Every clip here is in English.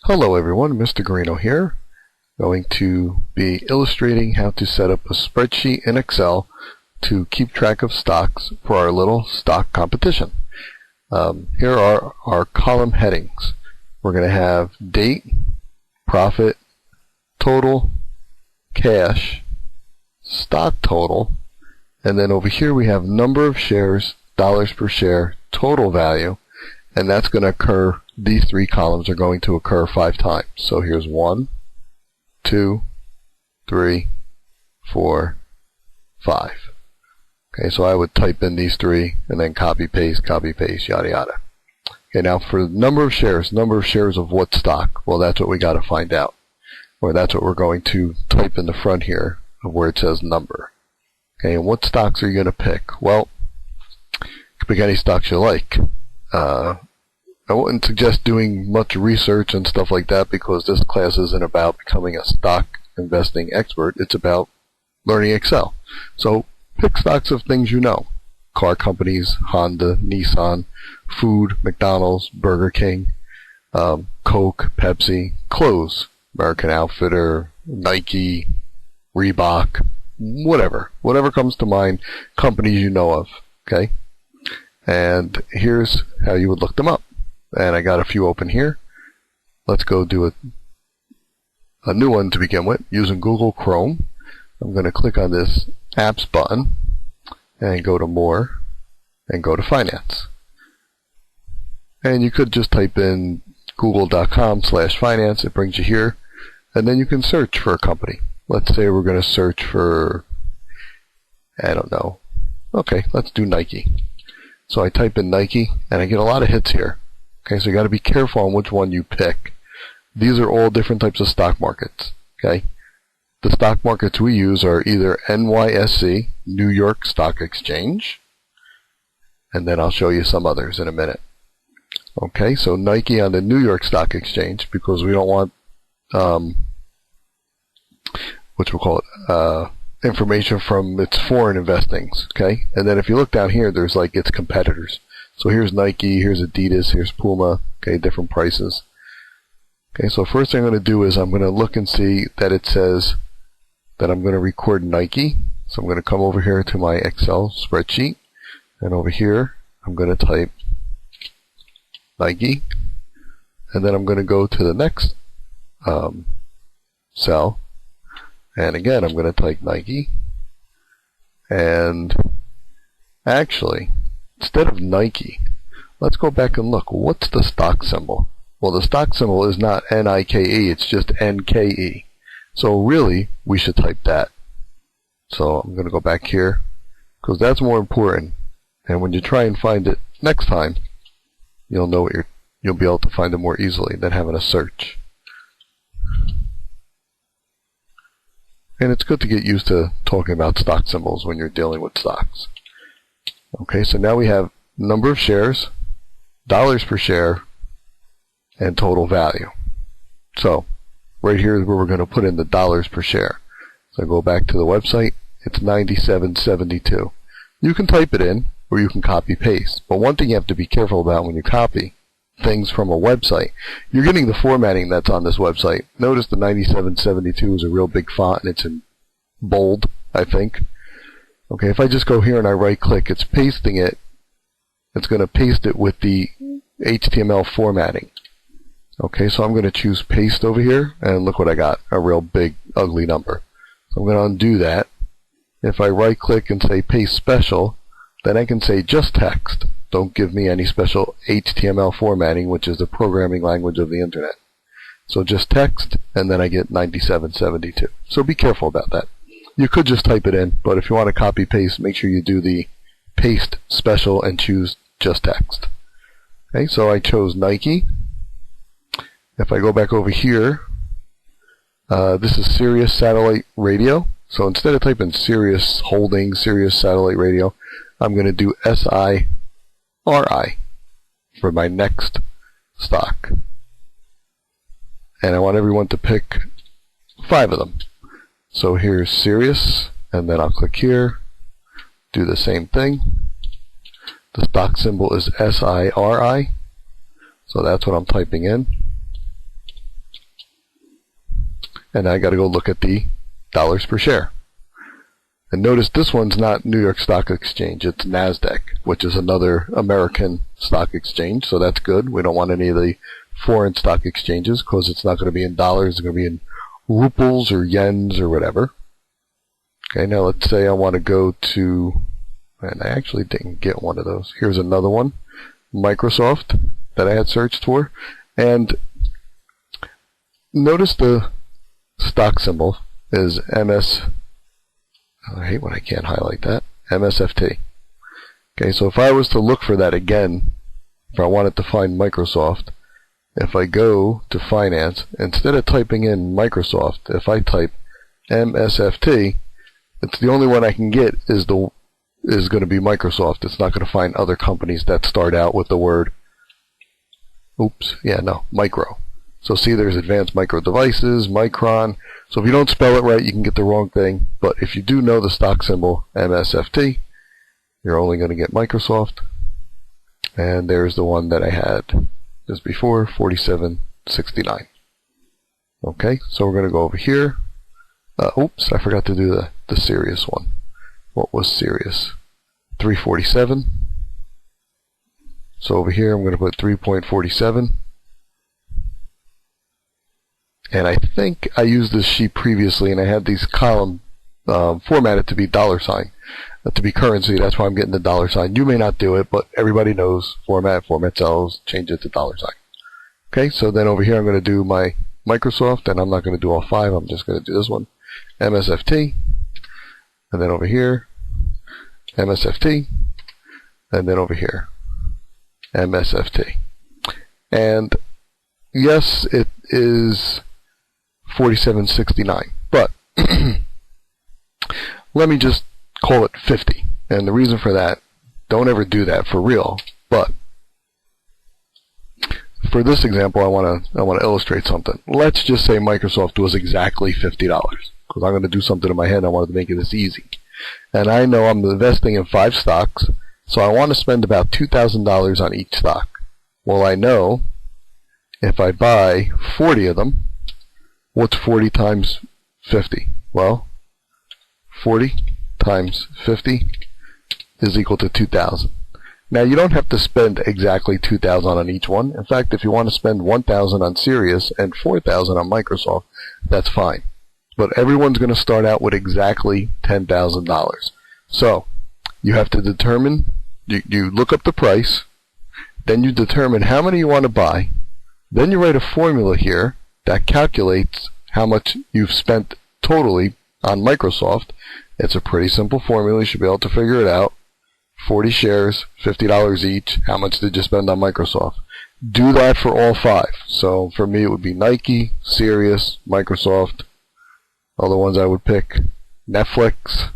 Hello everyone, Mr. Guarino here. Going to be illustrating how to set up a spreadsheet in Excel to keep track of stocks for our little stock competition. Here are our column headings. We're going to have date, profit, total, cash, stock total, and then over here we have number of shares, dollars per share, total value, and that's going to occur, these three columns are going to occur 5 times. So here's 1, 2, 3, 4, 5. Okay, so I would type in these three and then copy paste, yada yada. Okay, now for number of shares of what stock? Well, that's what we got to find out. Or that's what we're going to type in the front here of where it says number. Okay, and what stocks are you going to pick? Well, you can pick any stocks you like. I wouldn't suggest doing much research and stuff like that because this class isn't about becoming a stock investing expert. It's about learning Excel. So pick stocks of things you know. Car companies, Honda, Nissan, food, McDonald's, Burger King, Coke, Pepsi, clothes, American Outfitter, Nike, Reebok, whatever comes to mind, companies you know of. Okay? And here's how you would look them up. And I got a few open here. Let's go do a new one to begin with using Google Chrome. I'm going to click on this Apps button and go to More and go to Finance. And you could just type in google.com/finance. It brings you here. And then you can search for a company. Let's say we're going to search for, I don't know. Okay, let's do Nike. So I type in Nike and I get a lot of hits here. Okay, so you got to be careful on which one you pick. These are all different types of stock markets. Okay, the stock markets we use are either NYSE, New York Stock Exchange, and then I'll show you some others in a minute. Okay, so Nike on the New York Stock Exchange because we don't want what we'll call it information from its foreign investings. Okay, and then if you look down here, there's like its competitors. So here's Nike, here's Adidas, here's Puma, okay, different prices. Okay, so first thing I'm going to do is I'm going to look and see that it says that I'm going to record Nike. So I'm going to come over here to my Excel spreadsheet, and over here I'm going to type Nike, and then I'm going to go to the next cell, and again I'm going to type Nike, and actually, instead of Nike, let's go back and look. What's the stock symbol? Well, the stock symbol is not N-I-K-E, it's just N-K-E. So really, we should type that. So I'm going to go back here, because that's more important. And when you try and find it next time, you'll know what you'll be able to find it more easily than having a search. And it's good to get used to talking about stock symbols when you're dealing with stocks. Okay, so now we have number of shares, dollars per share, and total value. So right here is where we're going to put in the dollars per share. So I go back to the website, it's 97.72. You can type it in or you can copy paste. But one thing you have to be careful about when you copy things from a website, you're getting the formatting that's on this website. Notice the 97.72 is a real big font and it's in bold, I think. Okay, if I just go here and I right click, it's pasting it. It's going to paste it with the HTML formatting. Okay, so I'm going to choose paste over here, and look what I got, a real big ugly number. So I'm going to undo that. If I right click and say paste special, then I can say just text. Don't give me any special HTML formatting, which is the programming language of the internet. So just text, and then I get 97.72. So be careful about that. You could just type it in, but if you want to copy paste, make sure you do the paste special and choose just text. Okay, so I chose Nike. If I go back over here, this is Sirius Satellite Radio. So instead of typing Sirius Holdings, Sirius Satellite Radio, I'm going to do SIRI for my next stock. And I want everyone to pick 5 of them. So here's Sirius, and then I'll click here, do the same thing. The stock symbol is SIRI, so that's what I'm typing in. and I got to go look at the dollars per share. And notice this one's not New York Stock Exchange, it's NASDAQ, which is another American stock exchange, so that's good. We don't want any of the foreign stock exchanges because it's not going to be in dollars, it's going to be in rubles or yens or whatever. Okay, now let's say I want to go to, and I actually didn't get one of those. Here's another one, Microsoft, that I had searched for. And notice the stock symbol is MS. I hate when I can't highlight that. MSFT. Okay, so if I was to look for that again, if I wanted to find Microsoft, if I go to Finance, instead of typing in Microsoft, if I type MSFT, it's the only one I can get is going to be Microsoft. It's not going to find other companies that start out with the word, micro. So see, there's Advanced Micro Devices, Micron. So if you don't spell it right, you can get the wrong thing. But if you do know the stock symbol, MSFT, you're only going to get Microsoft. And there's the one that I had just before, 4769. Okay, so we're going to go over here. I forgot to do the Sirius one. What was Sirius? 347. So over here, I'm going to put 3.47. And I think I used this sheet previously, and I had these column formatted to be $sign, to be currency. That's why I'm getting the $sign. You may not do it, but everybody knows format cells, change it to $sign. Okay, so then over here I'm going to do my Microsoft, and I'm not going to do all five. I'm just going to do this one, MSFT, and then over here, MSFT, and then over here, MSFT. And yes, it is 4769, but let me just call it 50. And the reason for that, don't ever do that for real, but for this example, I want to illustrate something. Let's just say Microsoft was exactly $50, because I'm going to do something in my head and I wanted to make it this easy. And I know I'm investing in 5 stocks, so I want to spend about $2,000 on each stock. Well, I know if I buy 40 of them, what's 40 times 50? Well, 40 times 50 is equal to 2,000. Now, you don't have to spend exactly 2,000 on each one. In fact, if you want to spend 1,000 on Sirius and 4,000 on Microsoft, that's fine. But everyone's going to start out with exactly $10,000. So, you have to determine, you look up the price, then you determine how many you want to buy, then you write a formula here that calculates how much you've spent totally on Microsoft. It's a pretty simple formula. You should be able to figure it out. 40 shares, $50 each. How much did you spend on Microsoft? Do that for all 5. So for me, it would be Nike, Sirius, Microsoft. Other ones I would pick, Netflix,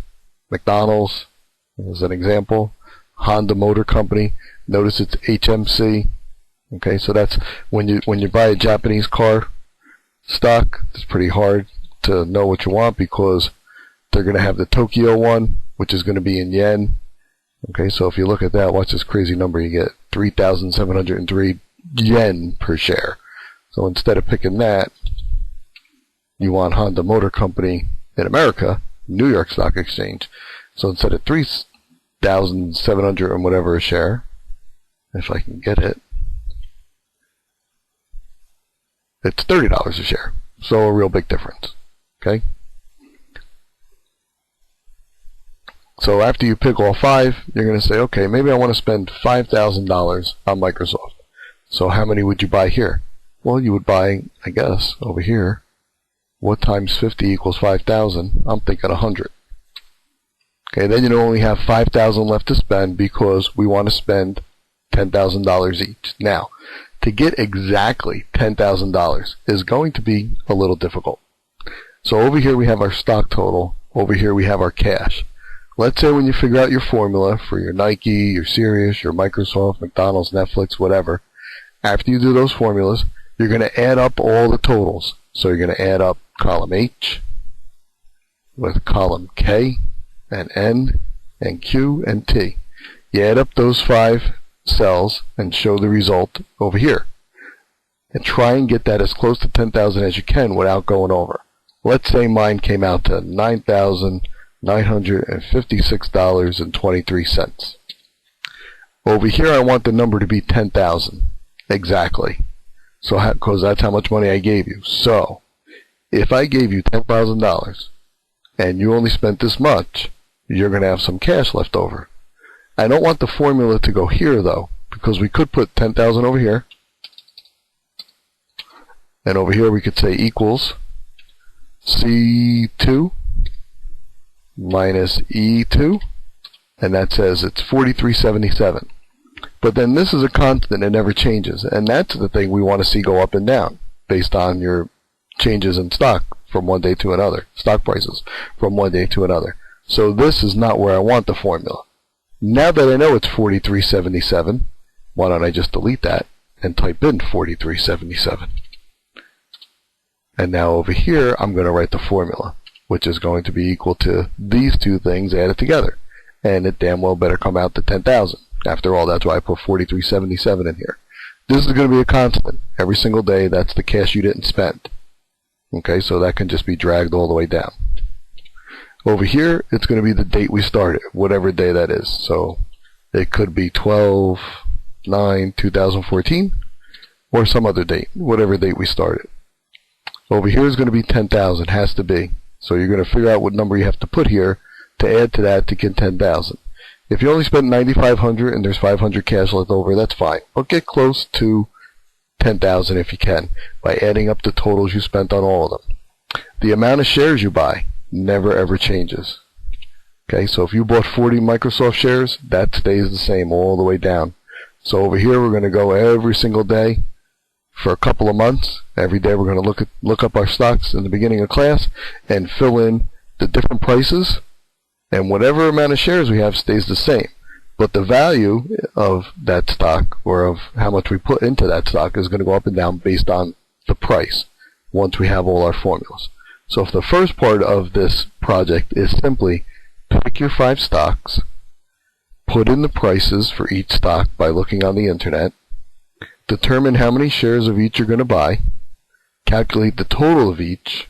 McDonald's, as an example. Honda Motor Company. Notice it's HMC. Okay, so that's when you buy a Japanese car stock, it's pretty hard to know what you want because they're going to have the Tokyo one, which is going to be in yen. Okay, so if you look at that, what's this crazy number you get? 3,703 yen per share. So instead of picking that, you want Honda Motor Company in America, New York Stock Exchange. So instead of 3,700 and whatever a share, if I can get it, it's $30 a share. So a real big difference. Okay? So after you pick all 5, you're going to say, okay, maybe I want to spend $5,000 on Microsoft. So how many would you buy here? Well, you would buy, I guess, over here. What times 50 equals 5,000? I'm thinking 100. Okay, then you only have 5,000 left to spend because we want to spend $10,000 each. Now, to get exactly $10,000 is going to be a little difficult. So over here we have our stock total. Over here we have our cash. Let's say when you figure out your formula for your Nike, your Sirius, your Microsoft, McDonald's, Netflix, whatever, after you do those formulas, you're going to add up all the totals. So you're going to add up column H with column K and N and Q and T. You add up those 5 cells and show the result over here. And try and get that as close to 10,000 as you can without going over. Let's say mine came out to $9,956.23. Over here I want the number to be 10,000 exactly. So because that's how much money I gave you. So if I gave you $10,000 and you only spent this much, you're going to have some cash left over. I don't want the formula to go here though, because we could put 10,000 over here, and over here we could say equals C2 minus E2, and that says it's 4377. But then this is a constant, it never changes, and that's the thing we want to see go up and down based on your changes in stock from one day to another, stock prices from one day to another. So this is not where I want the formula. Now that I know it's 4377, why don't I just delete that and type in 4377? And now over here I'm going to write the formula, which is going to be equal to these two things added together. And it damn well better come out to 10,000. After all, that's why I put 4377 in here. This is going to be a constant. Every single day, that's the cash you didn't spend. Okay, so that can just be dragged all the way down. Over here, it's going to be the date we started, whatever day that is. So it could be 12/9/2014 or some other date, whatever date we started. Over here is going to be 10,000, has to be. So you're going to figure out what number you have to put here to add to that to get 10,000. If you only spent 9,500 and there's 500 cash left over, that's fine. But get close to 10,000 if you can by adding up the totals you spent on all of them. The amount of shares you buy never ever changes. Okay, so if you bought 40 Microsoft shares, that stays the same all the way down. So over here we're going to go every single day for a couple of months. Every day we're going to look up our stocks in the beginning of class and fill in the different prices, and whatever amount of shares we have stays the same. But the value of that stock, or of how much we put into that stock, is going to go up and down based on the price once we have all our formulas. So if the first part of this project is simply pick your 5 stocks, put in the prices for each stock by looking on the internet, determine how many shares of each you're going to buy, calculate the total of each,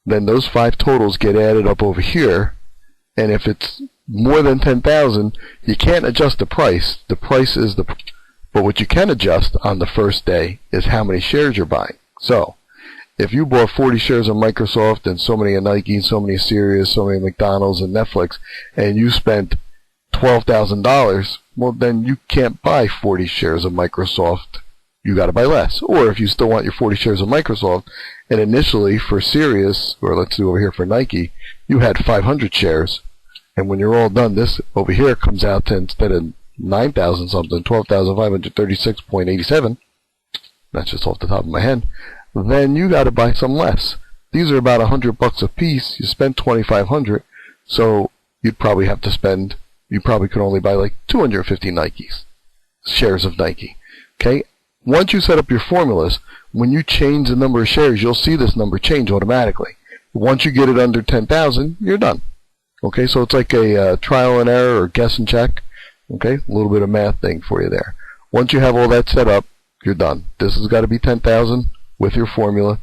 then those 5 totals get added up over here, and if it's more than 10,000, you can't adjust the price. The price is the... But what you can adjust on the first day is how many shares you're buying. So, if you bought 40 shares of Microsoft and so many of Nike, so many of Sirius, so many of McDonald's and Netflix, and you spent $12,000, well then you can't buy 40 shares of Microsoft. You got to buy less. Or if you still want your 40 shares of Microsoft, and initially for Sirius, or let's do over here for Nike, you had 500 shares, and when you're all done, this over here comes out to, instead of 9,000 something, 12,536.87. That's just off the top of my head. Then you got to buy some less. These are about $100 a piece. You spent 2,500, so you'd probably have to spend. You probably could only buy like 250 shares of Nike. Okay. Once you set up your formulas, when you change the number of shares, you'll see this number change automatically. Once you get it under 10,000, you're done. Okay, so it's like a trial and error or guess and check. Okay, a little bit of math thing for you there. Once you have all that set up, you're done. This has got to be 10,000 with your formula.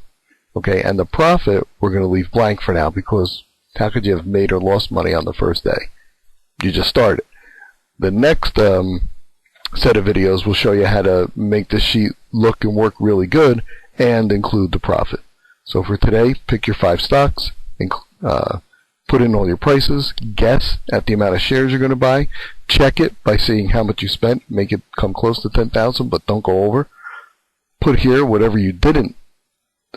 Okay, and the profit we're going to leave blank for now, because how could you have made or lost money on the first day? You just started. The next set of videos will show you how to make this sheet look and work really good and include the profit. So for today, pick your 5 stocks, put in all your prices, guess at the amount of shares you're going to buy, check it by seeing how much you spent, make it come close to 10,000 but don't go over. Put here whatever you didn't,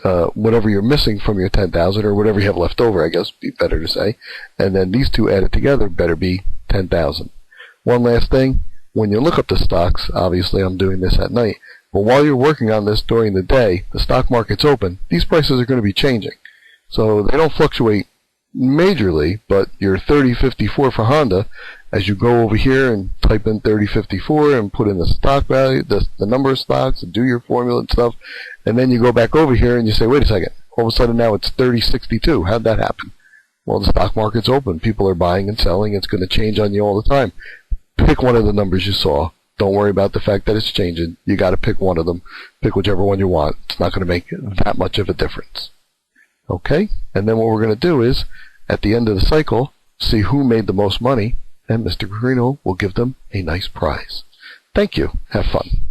whatever you're missing from your 10,000, or whatever you have left over, I guess be better to say, and then these two added together better be 10,000. One last thing, when you look up the stocks, obviously I'm doing this at night, but while you're working on this during the day, the stock market's open, these prices are going to be changing. So they don't fluctuate majorly, but your 3054 for Honda, as you go over here and type in 3054 and put in the stock value, the number of stocks, and do your formula and stuff, and then you go back over here and you say, wait a second, all of a sudden now it's 3062. How'd that happen? Well, the stock market's open. People are buying and selling. It's going to change on you all the time. Pick one of the numbers you saw. Don't worry about the fact that it's changing. You got to pick one of them. Pick whichever one you want. It's not going to make that much of a difference. Okay? And then what we're going to do is, at the end of the cycle, see who made the most money, and Mr. Guarino will give them a nice prize. Thank you. Have fun.